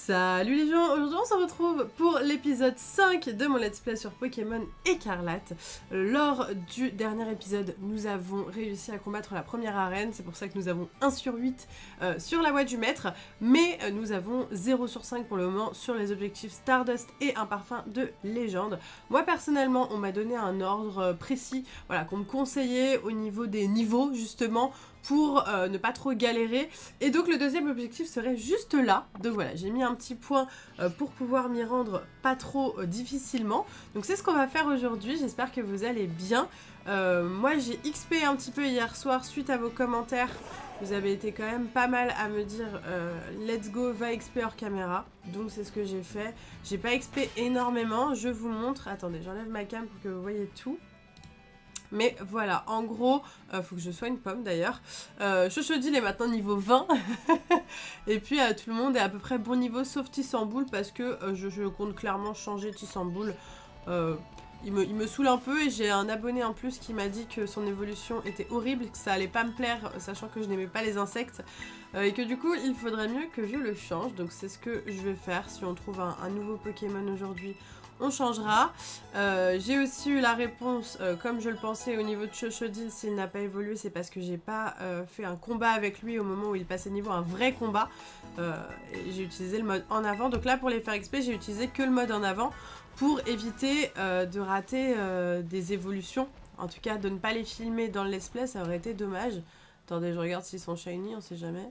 Salut les gens, aujourd'hui on se retrouve pour l'épisode 5 de mon let's play sur Pokémon Écarlate. Lors du dernier épisode, nous avons réussi à combattre la première arène, c'est pour ça que nous avons 1 sur 8 sur la voie du maître, mais nous avons 0 sur 5 pour le moment sur les objectifs Stardust et un parfum de légende. Moi personnellement, on m'a donné un ordre précis, voilà, qu'on me conseillait au niveau des niveaux justement, pour ne pas trop galérer, et donc le deuxième objectif serait juste là. Donc voilà, j'ai mis un petit point pour pouvoir m'y rendre pas trop difficilement. Donc c'est ce qu'on va faire aujourd'hui, j'espère que vous allez bien. Moi j'ai XP un petit peu hier soir suite à vos commentaires. Vous avez été quand même pas mal à me dire let's go, va XP hors caméra. Donc c'est ce que j'ai fait. J'ai pas XP énormément, je vous montre. Attendez, j'enlève ma cam pour que vous voyez tout. Mais voilà, en gros, faut que je soigne Pomme d'ailleurs. Chochodil est maintenant niveau 20. Et puis tout le monde est à peu près bon niveau sauf Tissamboul parce que je compte clairement changer Tissamboul. Il me saoule un peu et j'ai un abonné en plus qui m'a dit que son évolution était horrible, que ça allait pas me plaire, sachant que je n'aimais pas les insectes. Et que du coup, il faudrait mieux que je le change. Donc c'est ce que je vais faire. Si on trouve un nouveau Pokémon aujourd'hui, on changera. J'ai aussi eu la réponse, comme je le pensais, au niveau de Chochodil, s'il n'a pas évolué, c'est parce que j'ai pas fait un combat avec lui au moment où il passait niveau un vrai combat. J'ai utilisé le mode en avant. Donc là, pour les faire XP, j'ai utilisé que le mode en avant pour éviter de rater des évolutions. En tout cas, de ne pas les filmer dans le let's play, ça aurait été dommage. Attendez, je regarde s'ils sont shiny, on sait jamais.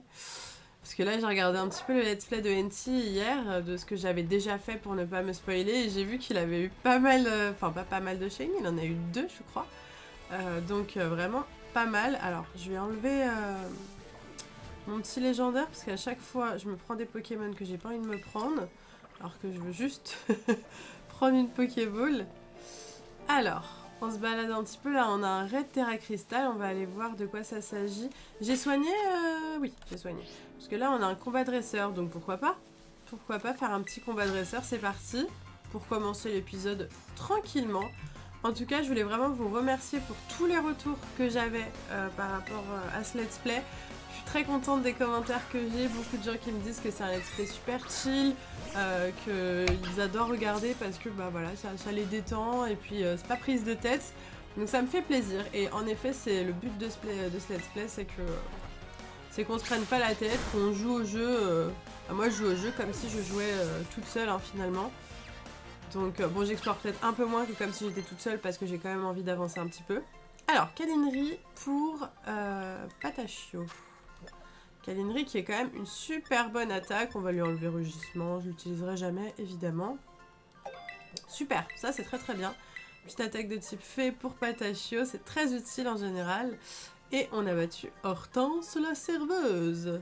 Parce que là, j'ai regardé un petit peu le let's play de NT hier, de ce que j'avais déjà fait pour ne pas me spoiler, et j'ai vu qu'il avait eu pas mal, enfin pas mal de shiny, il en a eu 2 je crois. Donc vraiment pas mal. Alors, je vais enlever mon petit légendaire, parce qu'à chaque fois, je me prends des Pokémon que j'ai pas envie de me prendre, alors que je veux juste prendre une Pokéball. Alors... on se balade un petit peu, là on a un Red Terra Crystal, on va aller voir de quoi ça s'agit. J'ai soigné, oui j'ai soigné. Parce que là on a un combat dresseur, donc pourquoi pas faire un petit combat dresseur, c'est parti. Pour commencer l'épisode tranquillement. En tout cas je voulais vraiment vous remercier pour tous les retours que j'avais par rapport à ce let's play. Je suis très contente des commentaires que j'ai, beaucoup de gens qui me disent que c'est un let's play super chill, qu'ils adorent regarder parce que bah voilà, ça les détend et puis c'est pas prise de tête, donc ça me fait plaisir. Et en effet c'est le but de ce let's play, c'est qu'on se prenne pas la tête, qu'on joue au jeu, moi je joue au jeu comme si je jouais toute seule hein, finalement. Donc bon, j'explore peut-être un peu moins que comme si j'étais toute seule parce que j'ai quand même envie d'avancer un petit peu. Alors, Calinry pour Patachio. Calinry qui est quand même une super bonne attaque. On va lui enlever rugissement. Je l'utiliserai jamais, évidemment. Super, ça c'est très très bien. Petite attaque de type fée pour Patachio. C'est très utile en général. Et on a battu Hortense la serveuse.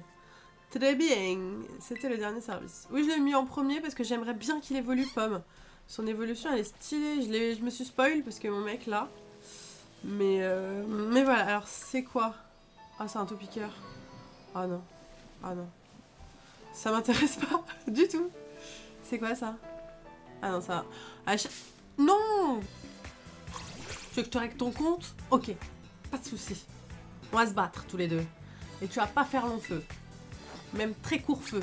Très bien. C'était le dernier service. Oui, je l'ai mis en premier parce que j'aimerais bien qu'il évolue Pomme. Son évolution elle est stylée. Je me suis spoil parce que mon mec là. Mais voilà, alors c'est quoi? Ah, c'est un tout-piqueur. Ah non. Ah non. Ça m'intéresse pas du tout. C'est quoi ça? Ah non, ça... non! Tu veux que je te règle ton compte? Ok, pas de soucis. On va se battre tous les deux. Et tu vas pas faire long feu. Même très court feu.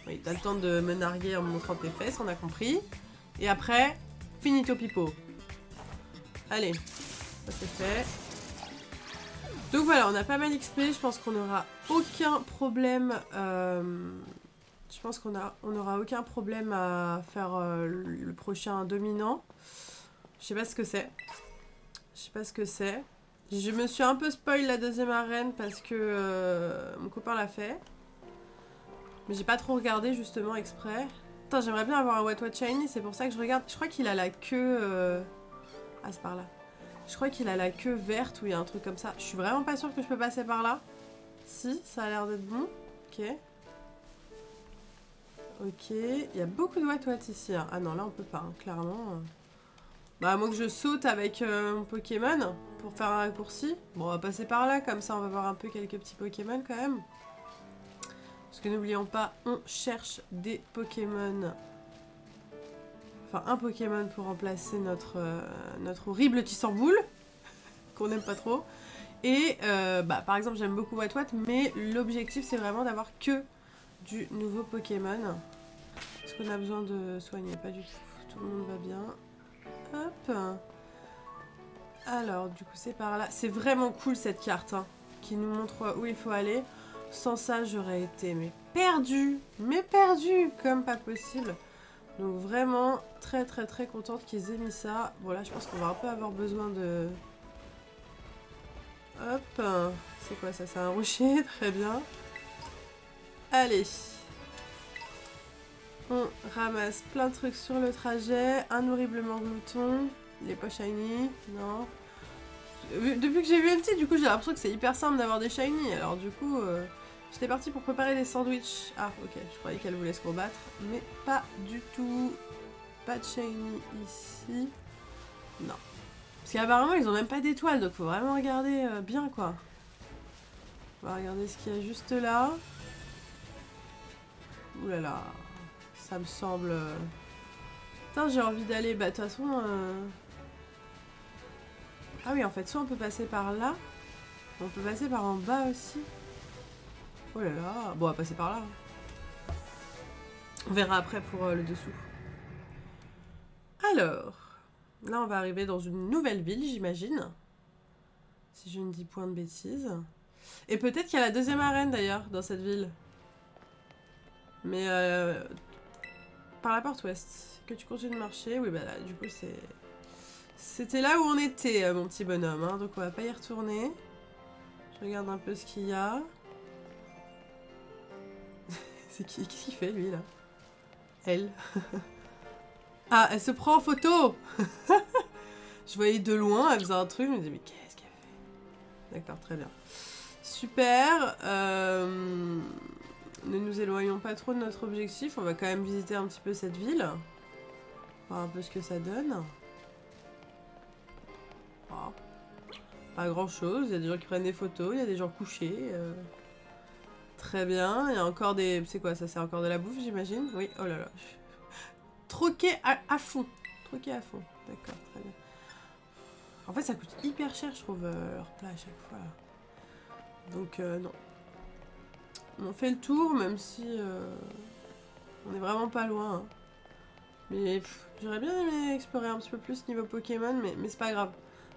Oui, t'as le temps de me narguer en me montrant tes fesses, on a compris. Et après, finito pipo. Allez, ça c'est fait. Donc voilà, on a pas mal XP, je pense qu'on n'aura aucun problème. Je pense qu'on aura aucun problème à faire le prochain dominant. Je sais pas ce que c'est. Je sais pas ce que c'est. Je me suis un peu spoil la deuxième arène parce que mon copain l'a fait. Mais j'ai pas trop regardé justement exprès. Putain, j'aimerais bien avoir un What What Shiny, c'est pour ça que je regarde. Je crois qu'il a la queue... Ah, c'est par là. Je crois qu'il a la queue verte ou il y a un truc comme ça. Je suis vraiment pas sûre que je peux passer par là. Si, ça a l'air d'être bon. Ok. Ok. Il y a beaucoup de What What ici. Hein. Ah non, là on peut pas, hein, clairement. Bah, à moins que je saute avec mon Pokémon pour faire un raccourci. Bon, on va passer par là, comme ça on va voir un peu quelques petits Pokémon quand même. Parce que n'oublions pas, on cherche des Pokémon. Enfin, un Pokémon pour remplacer notre horrible Tissamboul, qu'on n'aime pas trop. Et, bah, par exemple, j'aime beaucoup What What, mais l'objectif, c'est vraiment d'avoir que du nouveau Pokémon. Est-ce qu'on a besoin de soigner? Pas du tout. Tout le monde va bien. Hop. Alors, du coup, c'est par là. C'est vraiment cool cette carte, hein, qui nous montre où il faut aller. Sans ça, j'aurais été perdue, comme pas possible. Donc vraiment, très contente qu'ils aient mis ça. Bon là, je pense qu'on va un peu avoir besoin de... Hop. C'est quoi ça? C'est un rocher, très bien. Allez. On ramasse plein de trucs sur le trajet. Un horrible glouton. Il est pas shiny, non. Depuis que j'ai vu MT, du coup, j'ai l'impression que c'est hyper simple d'avoir des shiny. Alors du coup, j'étais partie pour préparer des sandwichs. Ah, ok, je croyais qu'elle voulait se combattre. Mais pas du tout. Pas de shiny ici. Non. Parce qu'apparemment, ils ont même pas d'étoiles, donc faut vraiment regarder bien, quoi. On va regarder ce qu'il y a juste là. Ouh là là. Ça me semble... Putain, j'ai envie d'aller... Bah, de toute façon... Ah oui, en fait, soit on peut passer par là. On peut passer par en bas aussi. Oh là là. Bon, on va passer par là. On verra après pour le dessous. Alors... Là, on va arriver dans une nouvelle ville, j'imagine. Si je ne dis point de bêtises. Et peut-être qu'il y a la deuxième arène, d'ailleurs, dans cette ville. Mais... par la porte ouest. Que tu continues de marcher. Oui, bah là, du coup, c'est... C'était là où on était, mon petit bonhomme. Hein, donc, on va pas y retourner. Je regarde un peu ce qu'il y a. C'est qui? Qu'est-ce qu'il fait, lui, là? Elle. Ah, elle se prend en photo. Je voyais de loin, elle faisait un truc, je me disais, mais qu'est-ce qu'elle fait? D'accord, très bien. Super. Ne nous éloignons pas trop de notre objectif. On va quand même visiter un petit peu cette ville. Voir un peu ce que ça donne. Oh. Pas grand-chose. Il y a des gens qui prennent des photos, il y a des gens couchés. Très bien. Il y a encore des... C'est quoi ça? C'est encore de la bouffe, j'imagine? Oui, oh là là. Troqué à fond. Troqué à fond. D'accord, très bien. En fait, ça coûte hyper cher, je trouve, leur plat à chaque fois. Donc, non. On fait le tour, même si on est vraiment pas loin. Hein. Mais j'aurais bien aimé explorer un petit peu plus niveau Pokémon, mais c'est pas grave.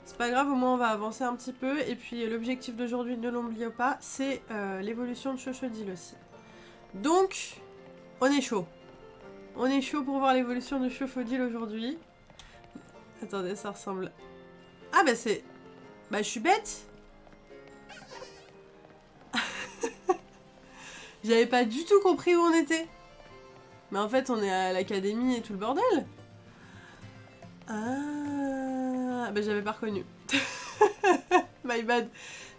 C'est pas grave, au moins on va avancer un petit peu. Et puis l'objectif d'aujourd'hui, ne l'oubliez pas, c'est l'évolution de Chochodile aussi. Donc, on est chaud. On est chaud pour voir l'évolution de Chochodile aujourd'hui. Attendez, ça ressemble... Ah bah c'est... Bah je suis bête. J'avais pas du tout compris où on était. Mais en fait on est à l'académie et tout le bordel. Ah bah j'avais pas reconnu. My bad.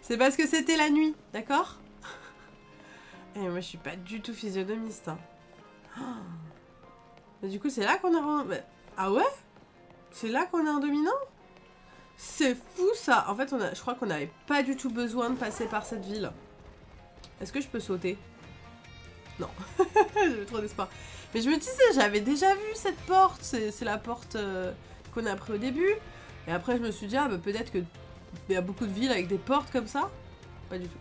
C'est parce que c'était la nuit, d'accord? Et moi je suis pas du tout physionomiste. Hein. Mais du coup c'est là qu'on a... Ah ouais? C'est là qu'on a un dominant? C'est fou ça. En fait je crois qu'on n'avait pas du tout besoin de passer par cette ville. Est-ce que je peux sauter? Non. J'ai trop d'espoir. Mais je me disais, j'avais déjà vu cette porte. C'est la porte qu'on a pris au début. Et après, je me suis dit, ah, bah, peut-être qu'il y a beaucoup de villes avec des portes comme ça. Pas du tout.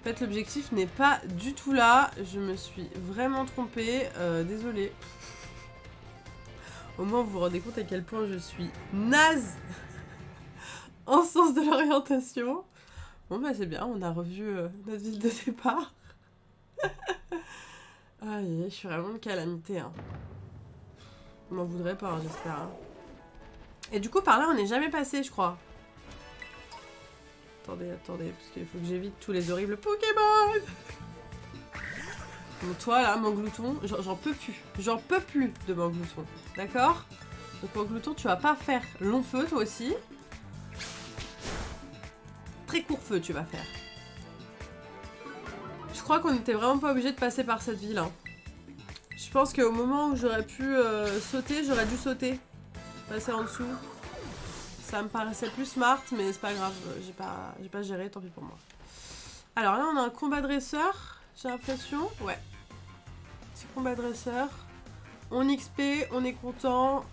En fait, l'objectif n'est pas du tout là. Je me suis vraiment trompée. Désolée. Au moins, vous vous rendez compte à quel point je suis naze en sens de l'orientation. Bon, bah, c'est bien. On a revu notre ville de départ. Aïe, je suis vraiment une calamité. Hein. On m'en voudrait pas, hein, j'espère. Hein. Et du coup, par là, on n'est jamais passé, je crois. Attendez, parce qu'il faut que j'évite tous les horribles Pokémon. Donc toi, là, Manglouton, j'en peux plus. J'en peux plus de Manglouton. D'accord? Donc Manglouton, tu vas pas faire long feu, toi aussi. Très court feu, tu vas faire. Je crois qu'on n'était vraiment pas obligé de passer par cette ville. Hein. Je pense qu'au moment où j'aurais pu sauter, j'aurais dû sauter. Passer en dessous. Ça me paraissait plus smart, mais c'est pas grave. J'ai pas géré, tant pis pour moi. Alors là, on a un combat dresseur, j'ai l'impression. Ouais. Petit combat dresseur. On XP, on est content.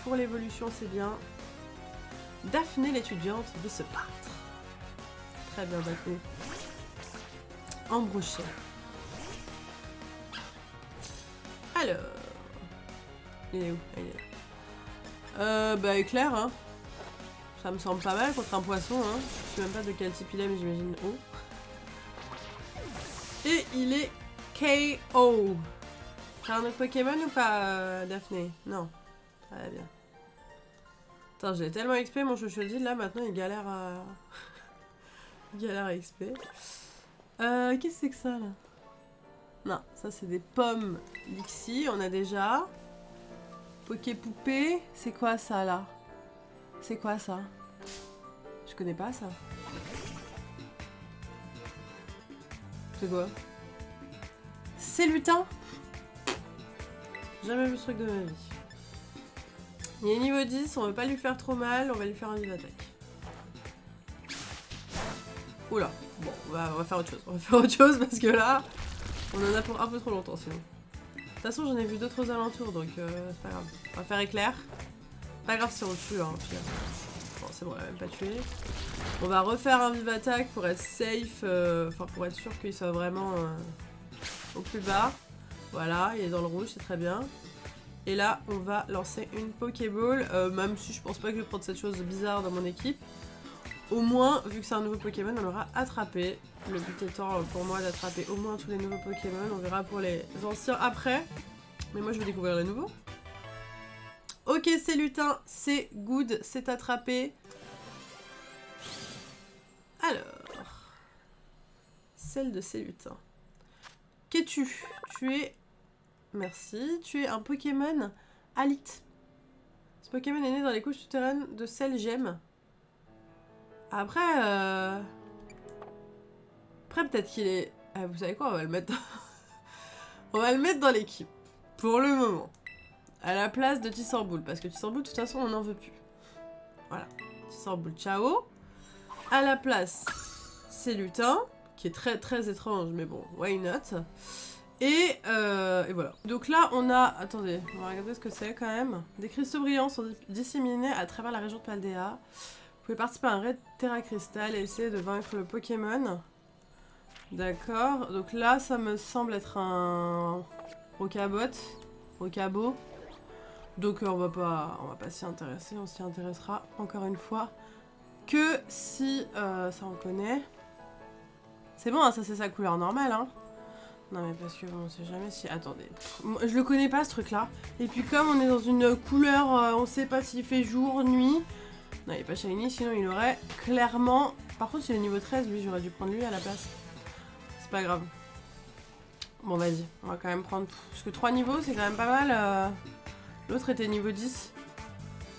Pour l'évolution, c'est bien. Daphné, l'étudiante, de se battre. Très bien, Daphné. Embroché. Alors... Il est où? Il est là. Bah éclair, hein. Ça me semble pas mal contre un poisson, hein. Je sais même pas de quel type il est, mais j'imagine eau. Et il est KO. T'as un autre Pokémon ou pas, Daphné? Non. Très bien. Attends, j'ai tellement XP, mon Chochodile, là, maintenant, il galère à... il galère à XP. Qu'est-ce que c'est que ça, là? Non, ça, c'est des pommes Lixie, on a déjà. Poké-poupée, c'est quoi, ça, là? C'est quoi, ça? Je connais pas, ça. C'est quoi? C'est lutin? Jamais vu ce truc de ma vie. Il est niveau 10, on veut pas lui faire trop mal, on va lui faire un vive attaque. Oula, bon, on va faire autre chose. On va faire autre chose parce que là, on en a pour un peu trop longtemps sinon. De toute façon, j'en ai vu d'autres aux alentours, donc c'est pas grave. On va faire éclair. Pas grave si on le tue, hein. Bon, c'est bon, on l'a même pas tué. On va refaire un vive attaque pour être safe, enfin pour être sûr qu'il soit vraiment au plus bas. Voilà, il est dans le rouge, c'est très bien. Et là, on va lancer une Pokéball, même si je pense pas que je vais prendre cette chose bizarre dans mon équipe. Au moins, vu que c'est un nouveau Pokémon, on l'aura attrapé. Le but étant pour moi d'attraper au moins tous les nouveaux Pokémon. On verra pour les anciens après. Mais moi, je vais découvrir les nouveaux. Ok, c'est lutin, c'est good, c'est attrapé. Alors... Celle de ces lutins. Qu'es-tu? Tu es... Merci. Tu es un Pokémon Alite. Ce Pokémon est né dans les couches souterraines de Cell Gemme. Après, après peut-être qu'il est... Ah, vous savez quoi, on va le mettre dans... on va le mettre dans l'équipe. Pour le moment. À la place de Tissorboule. Parce que Tissorboule, de toute façon, on n'en veut plus. Voilà. Tissorboule, ciao. À la place, c'est lutin. Qui est très très étrange, mais bon, why not. Et voilà. Donc là, on a... Attendez, on va regarder ce que c'est quand même. Des cristaux brillants sont disséminés à travers la région de Paldea. Vous pouvez participer à un raid Terra Crystal et essayer de vaincre le Pokémon. D'accord. Donc là, ça me semble être un... Rocabo. Donc on va pas s'y intéresser. On s'y intéressera encore une fois que si ça on connaît. C'est bon, hein, ça c'est sa couleur normale, hein. Non mais parce que bon, on sait jamais si... Attendez. Je le connais pas ce truc là. Et puis comme on est dans une couleur, on sait pas s'il fait jour, nuit. Non, il est pas shiny, sinon il aurait clairement... Par contre, il est niveau 13, lui, j'aurais dû prendre lui à la place. C'est pas grave. Bon, vas-y, on va quand même prendre... Parce que 3 niveaux, c'est quand même pas mal. L'autre était niveau 10.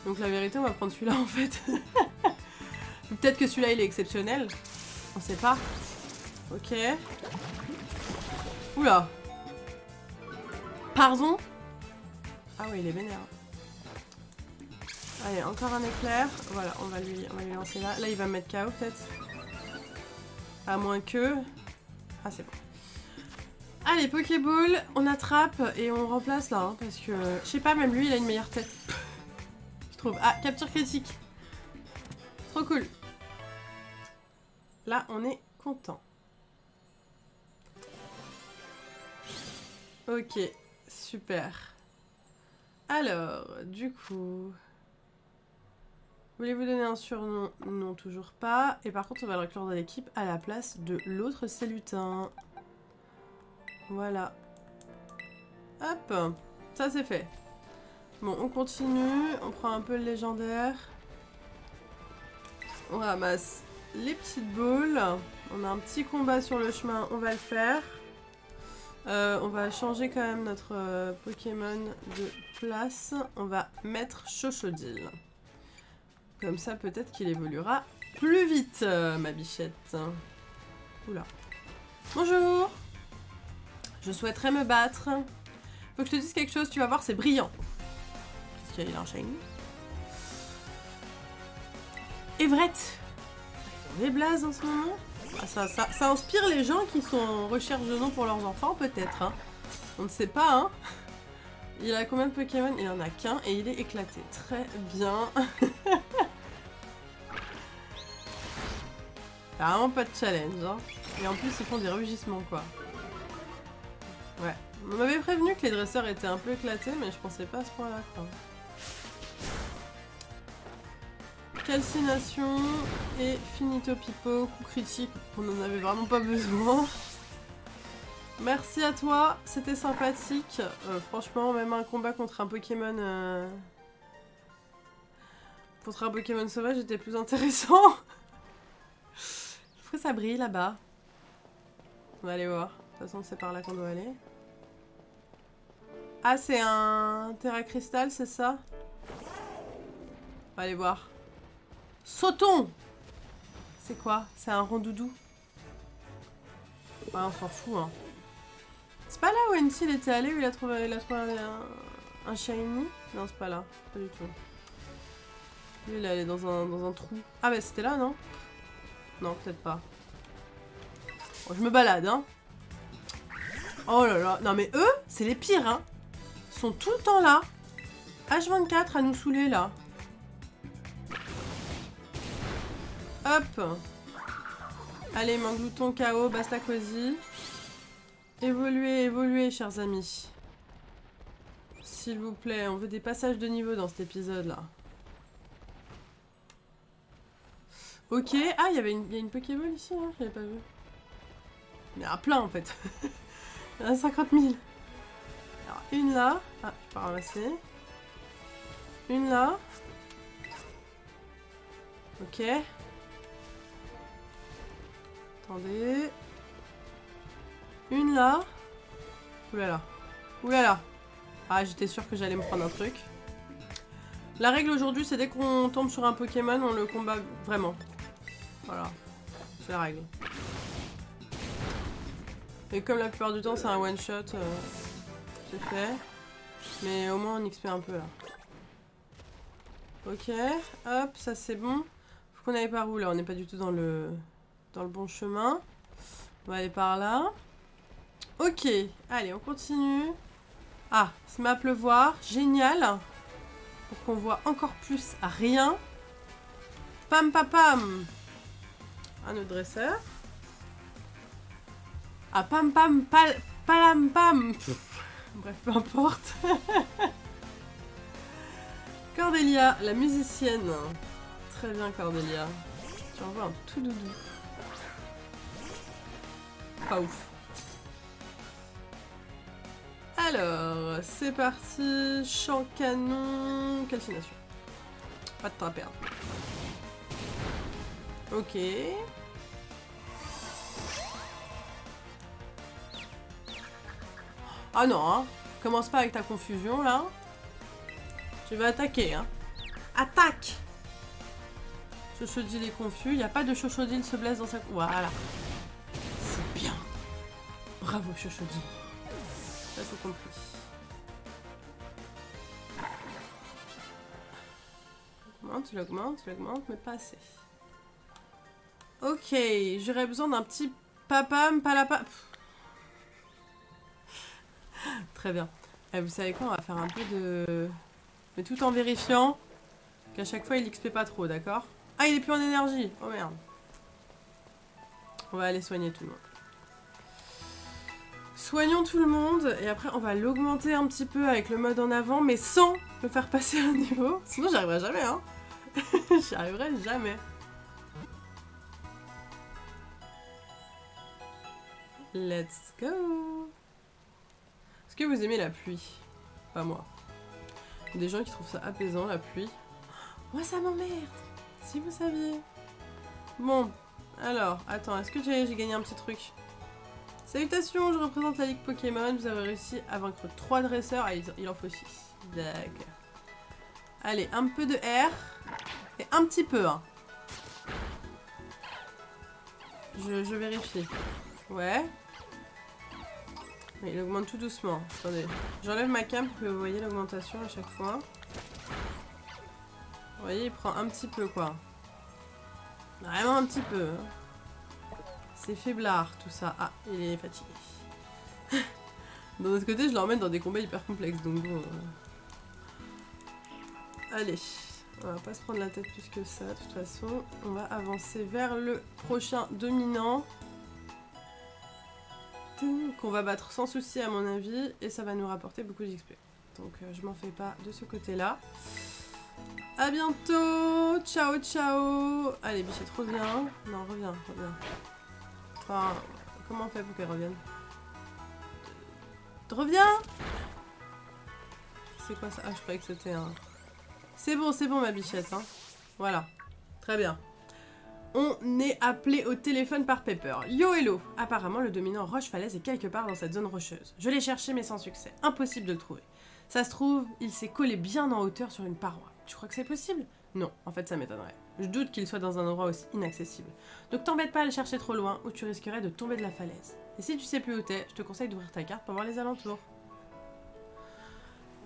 Donc la vérité, on va prendre celui-là en fait. Peut-être que celui-là, il est exceptionnel. On sait pas. Ok. Oula. Pardon? Ah ouais, il est vénère. Allez, encore un éclair. Voilà, on va lui lancer là. Là, il va me mettre KO peut-être. À moins que... Ah, c'est bon. Allez, Pokéball, on attrape et on remplace là. Hein, parce que, je sais pas, même lui, il a une meilleure tête. Je trouve. Ah, capture critique. Trop cool. Là, on est content. Ok, super. Alors, du coup... Voulez-vous donner un surnom? Non, toujours pas. Et par contre, on va le reclure dans l'équipe à la place de l'autre Célutin. Voilà. Hop, ça c'est fait. Bon, on continue. On prend un peu le légendaire. On ramasse les petites boules. On a un petit combat sur le chemin, on va le faire. On va changer quand même notre Pokémon de place. On va mettre Chochodile. Comme ça, peut-être qu'il évoluera plus vite, ma bichette. Oula. Bonjour. Je souhaiterais me battre. Faut que je te dise quelque chose, tu vas voir, c'est brillant. Qu'est-ce qu'il a un shiny? Everett. Ils ont des blazes en ce moment. Ah, ça inspire les gens qui sont en recherche de noms pour leurs enfants, peut-être. Hein. On ne sait pas, hein. Il a combien de Pokémon? Il en a qu'un et il est éclaté. Très bien. Vraiment pas de challenge, hein. Et en plus, ils font des rugissements, quoi. Ouais. On m'avait prévenu que les dresseurs étaient un peu éclatés, mais je pensais pas à ce point-là, quoi. Calcination et finito pipo, coup critique, on en avait vraiment pas besoin. Merci à toi, c'était sympathique. Franchement, même un combat contre un Pokémon... Contre un Pokémon sauvage était plus intéressant. Pourquoi ça brille là-bas? On va aller voir. De toute façon, c'est par là qu'on doit aller. Ah, c'est un Terra Cristal, c'est ça? On va aller voir. Sautons! C'est quoi? C'est un rondoudou. Ouais, on s'en fout, hein. C'est pas là où Entil était allé, où il a trouvé un shiny? Non, c'est pas là. Pas du tout. Lui, il est allé dans un trou. Ah, bah c'était là, non? Non, peut-être pas. Bon, je me balade, hein. Oh là là. Non, mais eux, c'est les pires, hein. Ils sont tout le temps là. H24 à nous saouler, là. Hop. Allez, Manglouton KO, basta cosy. Évoluez, évoluez, chers amis. S'il vous plaît, on veut des passages de niveau dans cet épisode-là. Ok. Ah, il y a une Pokéball ici, hein, je l'avais pas vu. Il y en a plein, en fait. Il y en a 50 000. Alors, une là. Ah, je peux pas ramasser. Une là. Ok. Attendez. Une là. Oulala. Oulala. Ah, j'étais sûre que j'allais me prendre un truc. La règle aujourd'hui, c'est dès qu'on tombe sur un Pokémon, on le combat vraiment. Voilà. C'est la règle. Et comme la plupart du temps, c'est un one-shot, c'est fait. Mais au moins, on XP un peu, là. Ok. Hop, ça c'est bon. Faut qu'on aille par où, là? On n'est pas du tout dans le bon chemin. On va aller par là. Ok. Allez, on continue. Ah, se met à pleuvoir. Génial. Pour qu'on voit encore plus à rien. Pam pam pam. Un autre dresseur. Ah, pam pam palam pam. Bref, peu importe. Cordelia, la musicienne. Très bien, Cordelia. Tu envoies un tout doudou. Pas ouf. Alors, c'est parti. Champ canon. Calcination. Pas de temps à perdre. Ok. Ah non, hein. Commence pas avec ta confusion, là. Tu vas attaquer, hein. Attaque! Chochodil est confus. Il n'y a pas de Chochodil se blesse dans sa... Voilà. C'est bien. Bravo, Chochodil. T'as tout compris. Tu l'augmentes, mais pas assez. Ok, j'aurais besoin d'un petit papam, palapa... Très bien. Et vous savez quoi, on va faire un peu de... Mais tout en vérifiant qu'à chaque fois il XP pas trop, d'accord? Ah, il est plus en énergie. Oh merde. On va aller soigner tout le monde. Soignons tout le monde et après on va l'augmenter un petit peu avec le mode en avant, mais sans le faire passer un niveau. Sinon j'y arriverai jamais, hein. J'y arriverai jamais. Let's go. Est-ce que vous aimez la pluie? Pas moi. Il y a des gens qui trouvent ça apaisant, la pluie. Moi ça m'emmerde, si vous saviez. Bon, alors, attends, est-ce que j'ai gagné un petit truc? Salutations, je représente la Ligue Pokémon. Vous avez réussi à vaincre 3 dresseurs. Ah, il en faut 6. D'accord. Allez, un peu de R. Et un petit peu, hein. Je vérifie. Ouais. Il augmente tout doucement. Attendez. J'enlève ma cam pour que vous voyez l'augmentation à chaque fois. Vous voyez, il prend un petit peu, quoi. Vraiment un petit peu. Hein. C'est faiblard, tout ça. Ah, il est fatigué. D'un autre côté, je l'emmène dans des combats hyper complexes, donc bon... Allez. On va pas se prendre la tête plus que ça, de toute façon. On va avancer vers le prochain dominant. qu'on va battre sans souci à mon avis, et ça va nous rapporter beaucoup d'XP. Donc je m'en fais pas de ce côté-là. À bientôt. Ciao, ciao. Allez, bichette, reviens. Non, reviens. Enfin, comment on fait pour qu'elle revienne? Reviens. C'est quoi ça? Ah, je croyais que c'était un... C'est bon, ma bichette, hein. Voilà. Très bien. On est appelé au téléphone par Pepper. Yo, hello. Apparemment, le dominant roche-falaise est quelque part dans cette zone rocheuse. Je l'ai cherché, mais sans succès. Impossible de le trouver. Ça se trouve, il s'est collé bien en hauteur sur une paroi. Tu crois que c'est possible? Non, en fait, ça m'étonnerait. Je doute qu'il soit dans un endroit aussi inaccessible. Donc t'embête pas à le chercher trop loin, ou tu risquerais de tomber de la falaise. Et si tu sais plus où t'es, je te conseille d'ouvrir ta carte pour voir les alentours.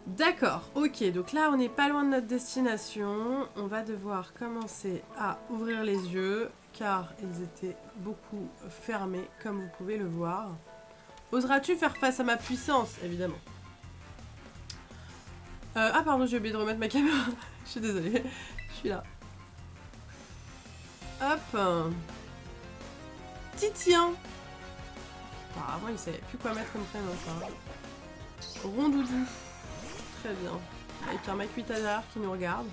D'accord, ok, donc là on n'est pas loin de notre destination. On va devoir commencer à ouvrir les yeux, car ils étaient beaucoup fermés, comme vous pouvez le voir. Oseras-tu faire face à ma puissance? Évidemment. Ah pardon, j'ai oublié de remettre ma caméra. Je suis désolée, je suis là. Hop. Titien. Apparemment il savait plus quoi mettre comme prénom, ça. Rondoudou. Très bien. Avec un Makuitadar qui nous regarde.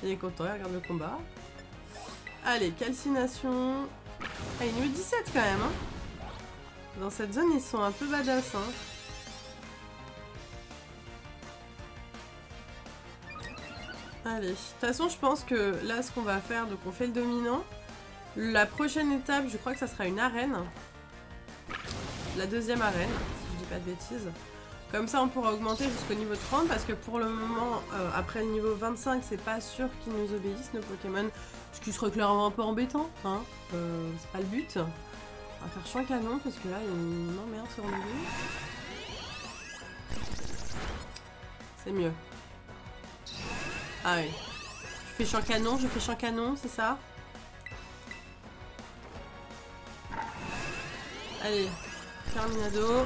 Il est content, il regarde le combat. Allez, calcination. Ah, il est niveau 17 quand même, hein. Dans cette zone, ils sont un peu badass, hein. Allez, de toute façon, je pense que là, ce qu'on va faire, donc on fait le dominant. La prochaine étape, je crois que ça sera une arène. La deuxième arène, si je dis pas de bêtises. Comme ça, on pourra augmenter jusqu'au niveau 30 parce que pour le moment, après le niveau 25, c'est pas sûr qu'ils nous obéissent, nos Pokémon. Ce qui serait clairement un peu embêtant, hein. C'est pas le but. On va faire champ canon parce que là, il m'emmerde sur le niveau. C'est mieux. Ah oui. Je fais champ canon, c'est ça? Allez, Terminado.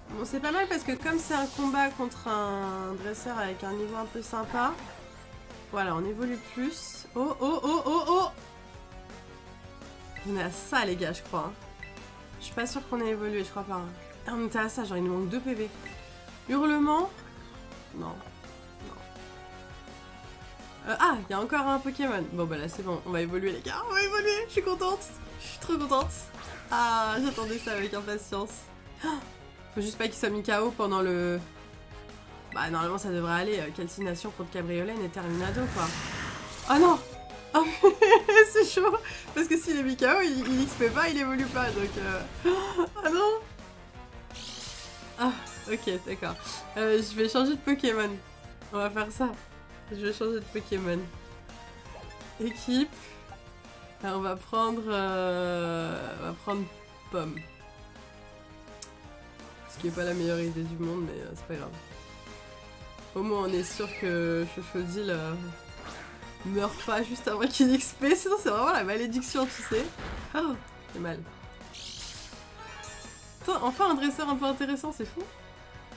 Bon, c'est pas mal parce que comme c'est un combat contre un dresseur avec un niveau un peu sympa, voilà, on évolue plus. Oh, oh, oh, oh, oh! On est à ça, les gars, je crois. Hein. Je suis pas sûre qu'on ait évolué, je crois pas. Hein. Ah, on était à ça, genre il nous manque 2 PV. Hurlement? Non. Ah, il y a encore un Pokémon. Bon, bah là, c'est bon, on va évoluer, les gars. On va évoluer, je suis contente. Je suis trop contente. Ah, j'attendais ça avec impatience. Faut juste pas qu'il soit mis KO pendant le... Bah normalement ça devrait aller, calcination contre Cabriolène et Terminado quoi. Oh non. Oh c'est chaud. Parce que s'il est mis KO, il XP pas, il évolue pas donc... Oh non. Ah ok d'accord. Je vais changer de Pokémon. On va faire ça. Je vais changer de Pokémon. Équipe. Alors, on va prendre Pomme. Ce qui est pas la meilleure idée du monde, mais c'est pas grave. Au moins, on est sûr que Chochodil meurt pas juste avant qu'il XP, sinon c'est vraiment la malédiction, tu sais. Oh, c'est mal. Attends, enfin un dresseur un peu intéressant, c'est fou.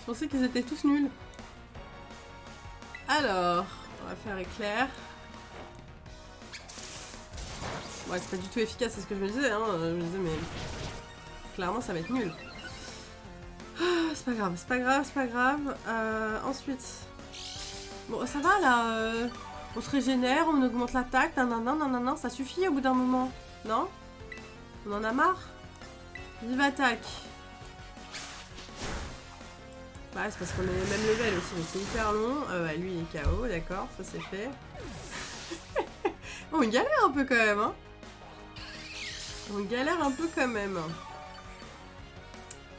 Je pensais qu'ils étaient tous nuls. Alors, on va faire éclair. Ouais, c'est pas du tout efficace, c'est ce que je me disais, hein. Je me disais, mais clairement, ça va être nul. C'est pas grave, c'est pas grave, c'est pas grave. Ensuite... Bon, ça va, là. On se régénère, on augmente l'attaque, nanana, ça suffit au bout d'un moment. Non? On en a marre? Vive attaque. Ouais, c'est parce qu'on est même level aussi, donc c'est hyper long. Lui, il est KO, d'accord, ça c'est fait. On galère un peu quand même, hein. On galère un peu quand même.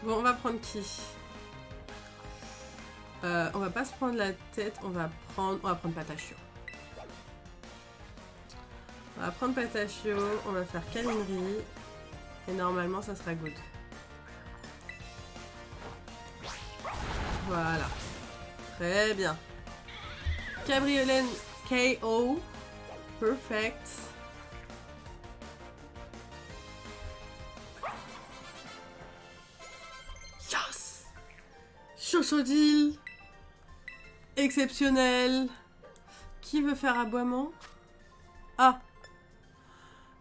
Bon, on va prendre qui? On va pas se prendre la tête, on va prendre Patachio. On va prendre Patachio, on va faire Calinri. Et normalement, ça sera good. Voilà. Très bien. Cabriolène KO. Perfect. Yes! Chochodil. Exceptionnel. Qui veut faire aboiement? Ah.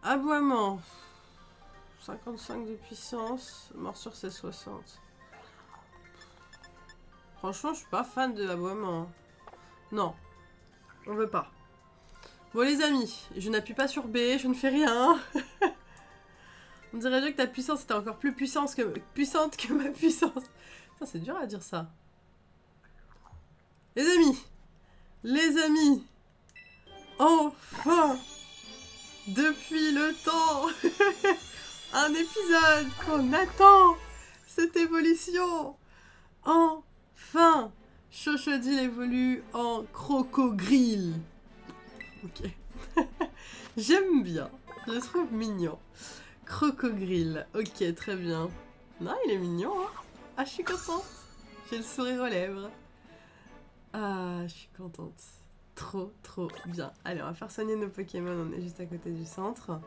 Aboiement. 55 de puissance. Morsure c'est 60. Franchement, je suis pas fan de aboiement. Non. On veut pas. Bon les amis, je n'appuie pas sur B, je ne fais rien. On dirait bien que ta puissance était encore plus puissante que ma puissance. C'est dur à dire ça. Les amis, enfin, depuis le temps, un épisode qu'on attend, cette évolution, enfin, Chochodile évolue en crocogrill. Ok, j'aime bien, je le trouve mignon. Crocogrill, ok, très bien. Non, il est mignon, hein. Ah, je suis contente. J'ai le sourire aux lèvres. Ah, je suis contente. Trop, trop bien. Allez, on va faire soigner nos Pokémon. On est juste à côté du centre.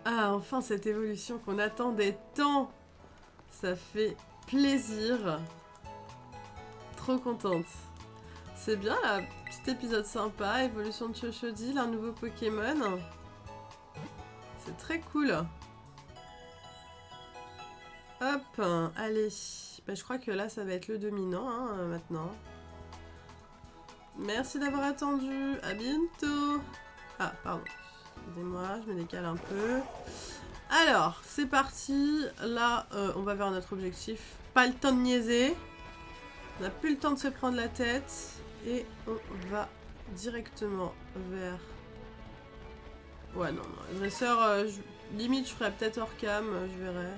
Ah, enfin, cette évolution qu'on attendait tant. Ça fait plaisir. Trop contente. C'est bien, là. Petit épisode sympa. Évolution de Chochodile, un nouveau Pokémon. C'est très cool. Hop, allez. Bah, je crois que là, ça va être le dominant, hein, maintenant. Merci d'avoir attendu. À bientôt. Ah, pardon. Excusez-moi, je me décale un peu. Alors, c'est parti. Là, on va vers notre objectif. Pas le temps de niaiser. On n'a plus le temps de se prendre la tête. Et on va directement vers... Ouais, non, non. Le dresseur, limite, je ferais peut-être hors cam, je verrai.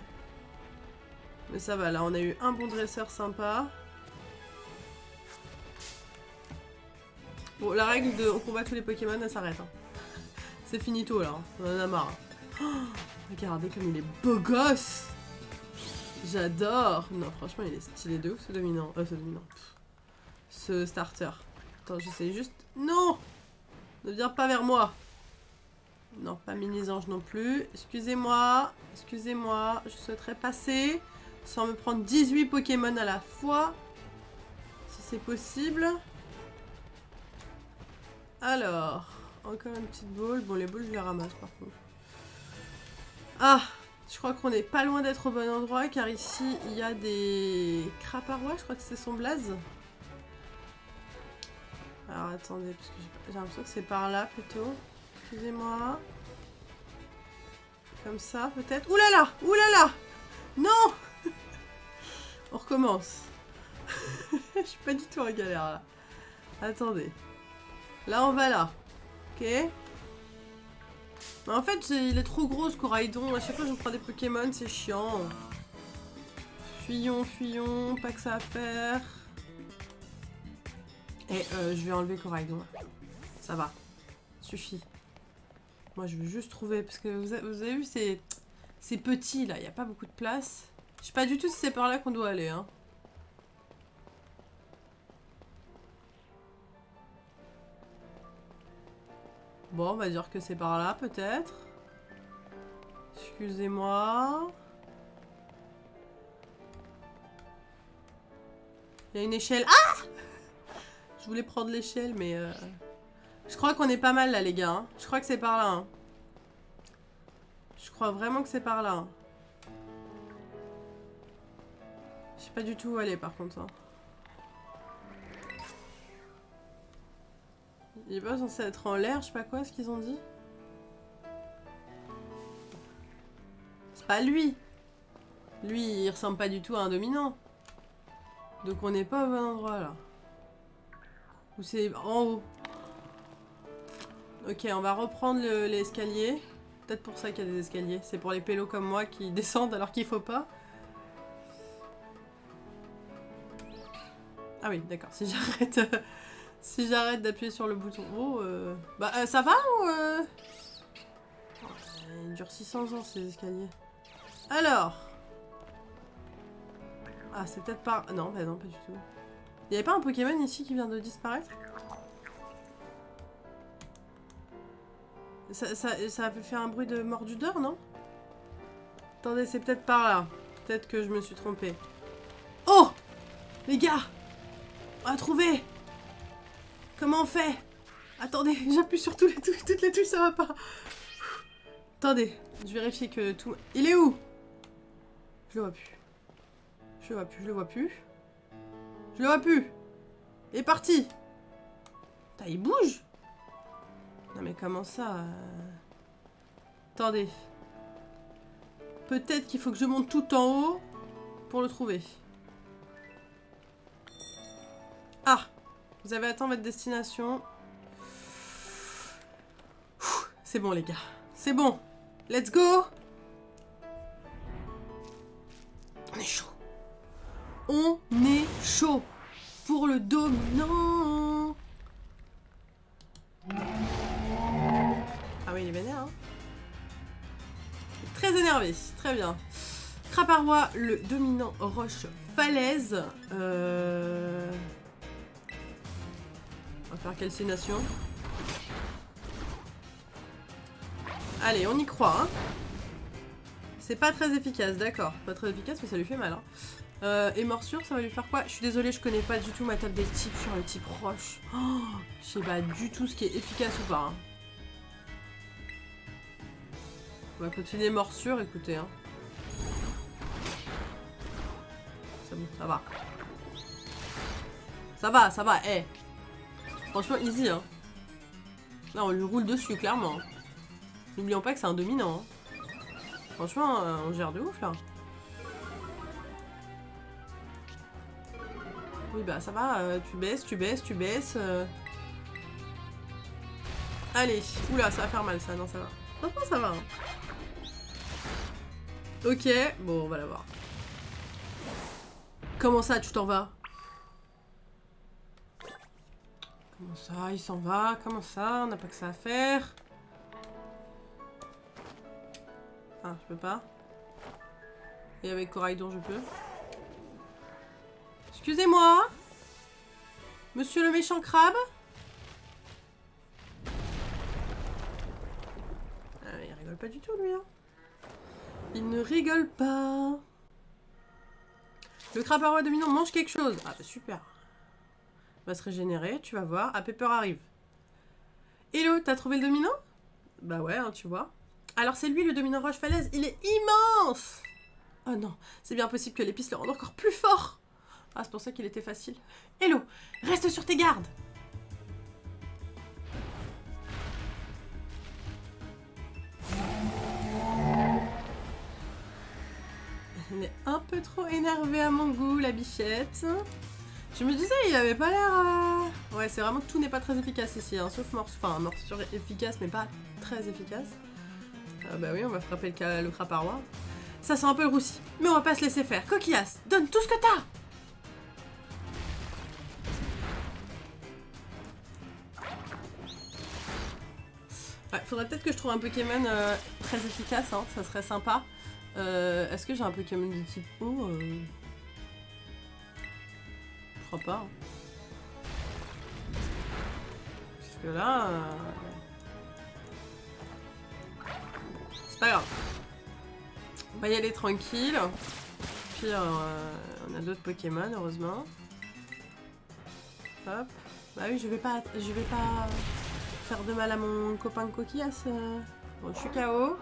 Mais ça va, là, on a eu un bon dresseur sympa. Bon, la règle de on combat tous les Pokémon, elle s'arrête. Hein. C'est finito, là. Hein. On en a marre. Oh, regardez comme il est beau gosse. J'adore. Non, franchement, il est stylé de ouf, ce dominant. Ce dominant. Ce starter. Attends, j'essaie juste... Non! Ne viens pas vers moi. Non, pas mini-ange non plus. Excusez-moi. Excusez-moi. Je souhaiterais passer sans me prendre 18 Pokémon à la fois. Si c'est possible. Alors, encore une petite boule. Bon, les boules, je les ramasse par contre. Ah, je crois qu'on n'est pas loin d'être au bon endroit car ici, il y a des craparois. Je crois que c'est son blaze. Alors, attendez, parce que j'ai l'impression que c'est par là plutôt. Excusez-moi. Comme ça, peut-être. Ouh là là! Ouh là là! Non! On recommence. Je suis pas du tout en galère là. Attendez. Là, on va là. Ok. Mais en fait, il est trop gros ce Coraidon. À chaque fois que je me prends des Pokémon, c'est chiant. Fuyons, fuyons. Pas que ça à faire. Et je vais enlever Coraidon. Ça va. Suffit. Moi, je veux juste trouver... Parce que vous avez vu, c'est petit, là. Il n'y a pas beaucoup de place. Je sais pas du tout si c'est par là qu'on doit aller, hein. Bon, on va dire que c'est par là, peut-être. Excusez-moi. Il y a une échelle. Ah! Je voulais prendre l'échelle, mais... Je crois qu'on est pas mal, là, les gars. Hein. Je crois que c'est par là. Hein. Je crois vraiment que c'est par là. Hein. Je sais pas du tout où aller, par contre. Hein. Il est pas censé être en l'air, je sais pas quoi, ce qu'ils ont dit. C'est pas lui. Lui, il ressemble pas du tout à un dominant. Donc on n'est pas au bon endroit, là. Ou c'est en haut. Ok, on va reprendre l'escalier. Peut-être pour ça qu'il y a des escaliers. C'est pour les pélos comme moi qui descendent alors qu'il faut pas. Ah oui, d'accord. Si j'arrête... Si j'arrête d'appuyer sur le bouton haut, bah ça va ou oh, il dure 600 ans ces escaliers. Alors. Ah c'est peut-être pas... Non, bah non, pas du tout. Il y avait pas un Pokémon ici qui vient de disparaître? Ça a fait un bruit de mordudeur, non? Attendez, c'est peut-être par là. Peut-être que je me suis trompée. Oh! Les gars! On a trouvé! Comment on fait? Attendez, j'appuie sur toutes les touches, ça va pas. Attendez, Je vérifie que tout... Il est où? Je le vois plus. Je le vois plus, je le vois plus. Je le vois plus. Il est parti. Putain, il bouge. Non mais comment ça Attendez. Peut-être qu'il faut que je monte tout en haut pour le trouver. Ah! Vous avez atteint votre destination. C'est bon les gars. C'est bon. Let's go! On est chaud. On est chaud. Pour le dominant. Ah oui, il est vénère, hein. Très énervé. Très bien. Craparois, le dominant roche falaise. On va faire calcination. Allez, on y croit, hein. C'est pas très efficace, d'accord. Pas très efficace, mais ça lui fait mal, hein. Et morsure, ça va lui faire quoi? Je suis désolée, je connais pas du tout ma table des types sur les types roches. Oh, je sais pas du tout ce qui est efficace ou pas, hein. On va continuer morsure, écoutez, hein. C'est bon, ça va. Ça va, eh. Franchement, easy, hein. Là, on lui roule dessus, clairement. N'oublions pas que c'est un dominant, hein. Franchement, on gère de ouf, là. Oui, bah, ça va, tu baisses. Allez, oula, ça va faire mal, ça, non, ça va. Franchement, ça va, hein. Ok, bon, on va la voir. Comment ça, tu t'en vas? Comment ça, il s'en va? Comment ça? On n'a pas que ça à faire. Ah, je peux pas. Et avec Coraidon, je peux. Excusez-moi, monsieur le méchant crabe. Ah, il rigole pas du tout, lui, hein. Il ne rigole pas. Le craparois dominant mange quelque chose. Ah, bah super. Va se régénérer, tu vas voir. Ah, Pepper arrive. Hello, t'as trouvé le dominant? Bah ouais, hein, tu vois. Alors c'est lui le dominant roche falaise, il est immense. Oh non, c'est bien possible que l'épice le rende encore plus fort. Ah, c'est pour ça qu'il était facile. Hello, reste sur tes gardes. Elle est un peu trop énervée à mon goût, la bichette. Je me disais, il avait pas l'air... Ouais, c'est vraiment que tout n'est pas très efficace ici, hein, sauf morsure efficace, mais pas très efficace. Bah oui, on va frapper le craparois. Ça sent un peu le roussi, mais on va pas se laisser faire. Coquillasse, donne tout ce que t'as. Ouais, faudrait peut-être que je trouve un Pokémon très efficace, hein, ça serait sympa. Est-ce que j'ai un Pokémon de type eau Je crois pas. Hein. Parce que là... C'est pas grave. On va y aller tranquille. Puis on a d'autres Pokémon, heureusement. Hop. Bah oui, je vais pas faire de mal à mon copain de coquillasse. Bon, je suis KO.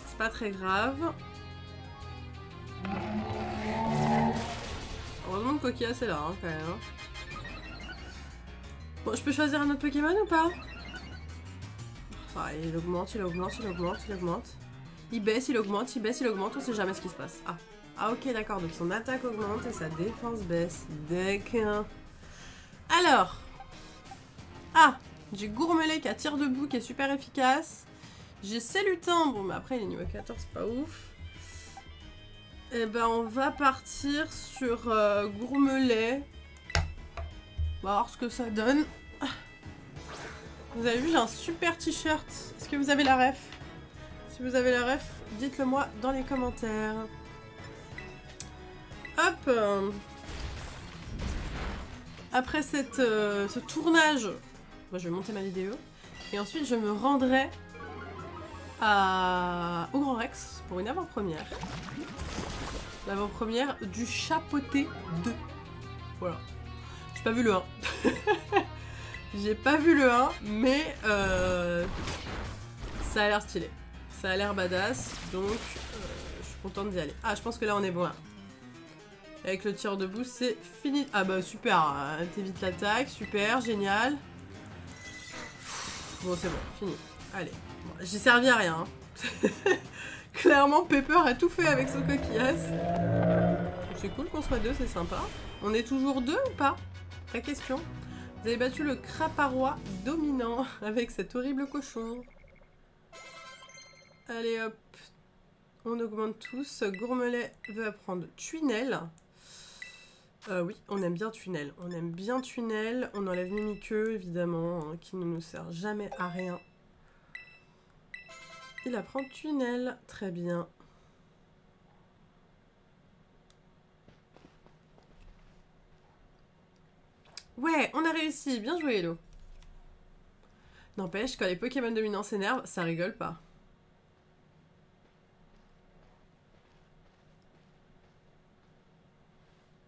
C'est pas très grave. Heureusement que coquillasse est là, hein, quand même. Hein. Bon, je peux choisir un autre Pokémon ou pas? Ah, il augmente. Il baisse, il augmente, on sait jamais ce qui se passe. Ah ok, d'accord, donc son attaque augmente et sa défense baisse. D'accord. Alors. Ah, j'ai Gourmelet qui a tir debout, qui est super efficace. J'ai Cellutin, bon mais après il est niveau 14, c'est pas ouf. Et ben on va partir sur Gourmelet. On va voir ce que ça donne. Vous avez vu, j'ai un super t-shirt. Est-ce que vous avez la ref? Si vous avez la ref, dites-le moi dans les commentaires. Hop. Après ce tournage, moi, je vais monter ma vidéo. Et ensuite, je me rendrai au Grand Rex pour une avant-première. L'avant-première du Chapeauté 2. Voilà. J'ai pas vu le 1. J'ai pas vu le 1, mais ça a l'air stylé. Ça a l'air badass, donc je suis contente d'y aller. Ah, je pense que là on est bon là. Avec le tir de boost, c'est fini. Ah bah super, hein. T'évites l'attaque, super, génial. Bon, c'est bon, fini. Allez, bon, j'ai servi à rien. Hein. Clairement, Pepper a tout fait avec son coquillasse. C'est cool qu'on soit deux, c'est sympa. On est toujours deux ou pas? Vraie question. Vous avez battu le craparois dominant avec cet horrible cochon. Allez hop. On augmente tous. Gourmelet veut apprendre Tunnel. Oui, on aime bien Tunnel. On aime bien Tunnel. On enlève Mimiqueux, évidemment, hein, qui ne nous sert jamais à rien. Il apprend Tunnel. Très bien. Ouais, on a réussi. Bien joué, Hello. N'empêche, quand les Pokémon dominants s'énervent, ça rigole pas.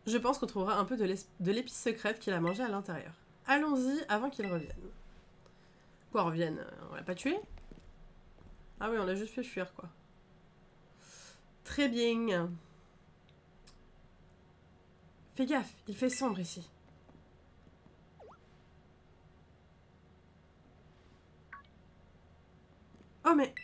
Je pense qu'on trouvera un peu de l'épice secrète qu'il a mangé à l'intérieur. Allons-y avant qu'il revienne. Quoi, revienne? On l'a pas tué? Ah oui, on l'a juste fait fuir, quoi. Très bien. Fais gaffe, il fait sombre ici. Oh mais...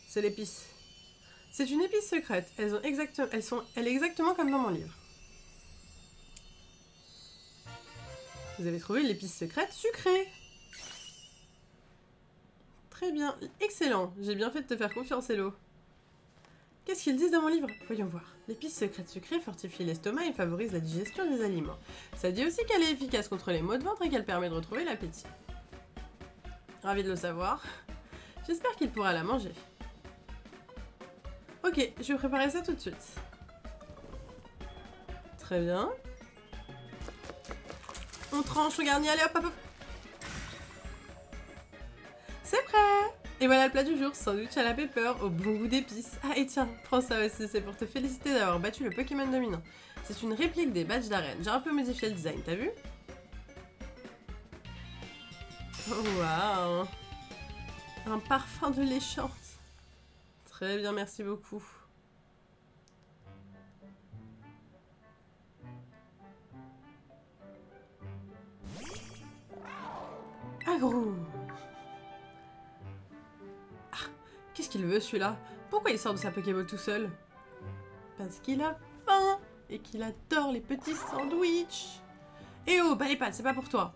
C'est l'épice. C'est une épice secrète. Elle est exactement comme dans mon livre. Vous avez trouvé l'épice secrète sucrée. Très bien. Excellent. J'ai bien fait de te faire confiance, Hello. Qu'est-ce qu'ils disent dans mon livre? Voyons voir. L'épice secrète sucrée fortifie l'estomac et favorise la digestion des aliments. Ça dit aussi qu'elle est efficace contre les maux de ventre et qu'elle permet de retrouver l'appétit. Ravi de le savoir. J'espère qu'il pourra la manger. Ok, je vais préparer ça tout de suite. Très bien. On tranche, on garnit, allez hop hop hop. C'est prêt! Et voilà le plat du jour, sandwich à la pepper au bon goût d'épices. Ah et tiens, prends ça aussi, c'est pour te féliciter d'avoir battu le Pokémon dominant. C'est une réplique des badges d'arène. J'ai un peu modifié le design, t'as vu? Oh, waouh! Un parfum de léchante. Très bien, merci beaucoup. Agro! Ah, qu'est-ce qu'il veut celui-là? Pourquoi il sort de sa Pokéball tout seul? Parce qu'il a faim et qu'il adore les petits sandwichs. Eh oh, bah les pattes, c'est pas pour toi.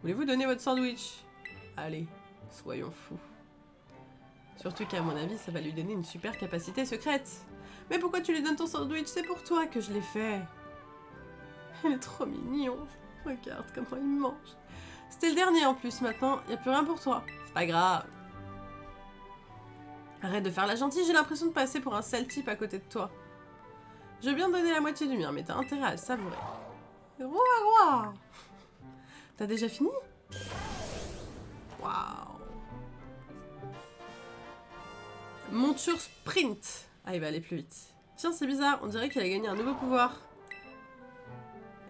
Voulez-vous donner votre sandwich? Allez, soyons fous. Surtout qu'à mon avis, ça va lui donner une super capacité secrète. Mais pourquoi tu lui donnes ton sandwich? C'est pour toi que je l'ai fait. Il est trop mignon. Regarde comment il mange. C'était le dernier en plus, maintenant, il n'y a plus rien pour toi. C'est pas grave. Arrête de faire la gentille, j'ai l'impression de passer pour un sale type à côté de toi. Je veux bien te donner la moitié du mien, mais t'as intérêt à le savourer. Roi. T'as déjà fini? Waouh. Monture sprint. Ah, il va aller plus vite. Tiens, c'est bizarre, on dirait qu'il a gagné un nouveau pouvoir.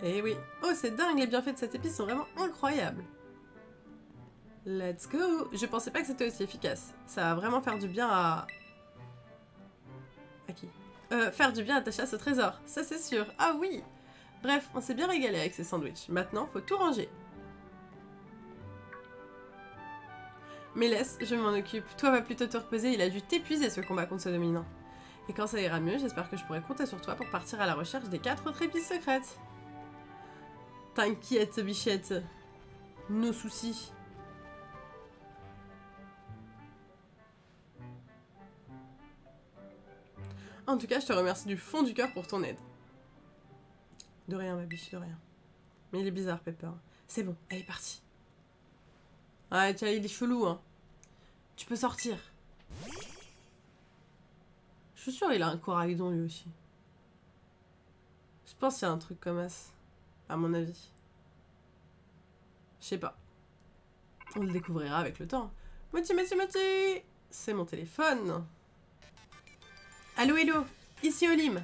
Eh oui. Oh, c'est dingue, les bienfaits de cette épice sont vraiment incroyables. Let's go. Je pensais pas que c'était aussi efficace. Ça va vraiment faire du bien à... À qui? Faire du bien à ta chasse au trésor. Ça, c'est sûr. Ah oui. Bref, on s'est bien régalé avec ces sandwichs. Maintenant, faut tout ranger. Mais laisse, je m'en occupe. Toi, va plutôt te reposer. Il a dû t'épuiser ce combat contre ce dominant. Et quand ça ira mieux, j'espère que je pourrai compter sur toi pour partir à la recherche des 4 autres épices secrètes. T'inquiète, bichette. Nos soucis. En tout cas, je te remercie du fond du cœur pour ton aide. De rien, ma biche, de rien. Mais il est bizarre, Pepper. C'est bon, elle est partie. Ah, tiens, il est chelou, hein. Tu peux sortir. Je suis sûre qu'il a un corail-don, lui aussi. Je pense qu'il y a un truc comme ça, à mon avis. Je sais pas. On le découvrira avec le temps. Moti. C'est mon téléphone. Allô, hello. Ici Olim.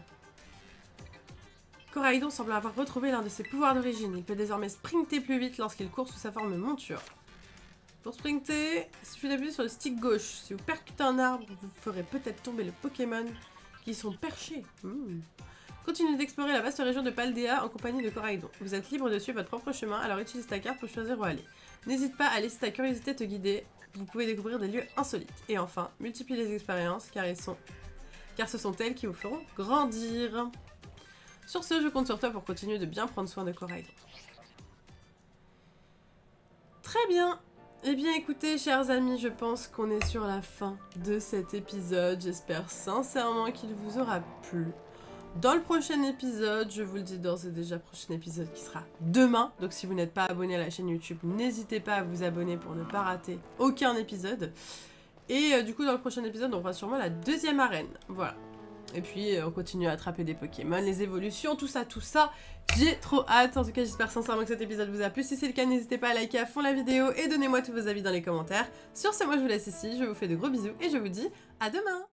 Koraidon semble avoir retrouvé l'un de ses pouvoirs d'origine. Il peut désormais sprinter plus vite lorsqu'il court sous sa forme monture. Pour sprinter, il suffit d'appuyer sur le stick gauche. Si vous percutez un arbre, vous ferez peut-être tomber les Pokémon qui sont perchés. Continuez d'explorer la vaste région de Paldea en compagnie de Koraidon. Vous êtes libre de suivre votre propre chemin, alors utilise ta carte pour choisir où aller. N'hésite pas à laisser ta curiosité te guider. Vous pouvez découvrir des lieux insolites. Et enfin, multiplie les expériences car ce sont elles qui vous feront grandir. Sur ce, je compte sur toi pour continuer de bien prendre soin de Koraidon. Très bien. Eh bien écoutez, chers amis, je pense qu'on est sur la fin de cet épisode. J'espère sincèrement qu'il vous aura plu. Dans le prochain épisode, je vous le dis d'ores et déjà, prochain épisode qui sera demain. Donc si vous n'êtes pas abonné à la chaîne YouTube, n'hésitez pas à vous abonner pour ne pas rater aucun épisode. Et du coup, dans le prochain épisode, on fera sûrement la 2e arène. Voilà. Et puis, on continue à attraper des Pokémon, les évolutions, tout ça, tout ça. J'ai trop hâte. En tout cas, j'espère sincèrement que cet épisode vous a plu. Si c'est le cas, n'hésitez pas à liker à fond la vidéo et donnez-moi tous vos avis dans les commentaires. Sur ce, moi, je vous laisse ici. Je vous fais de gros bisous et je vous dis à demain.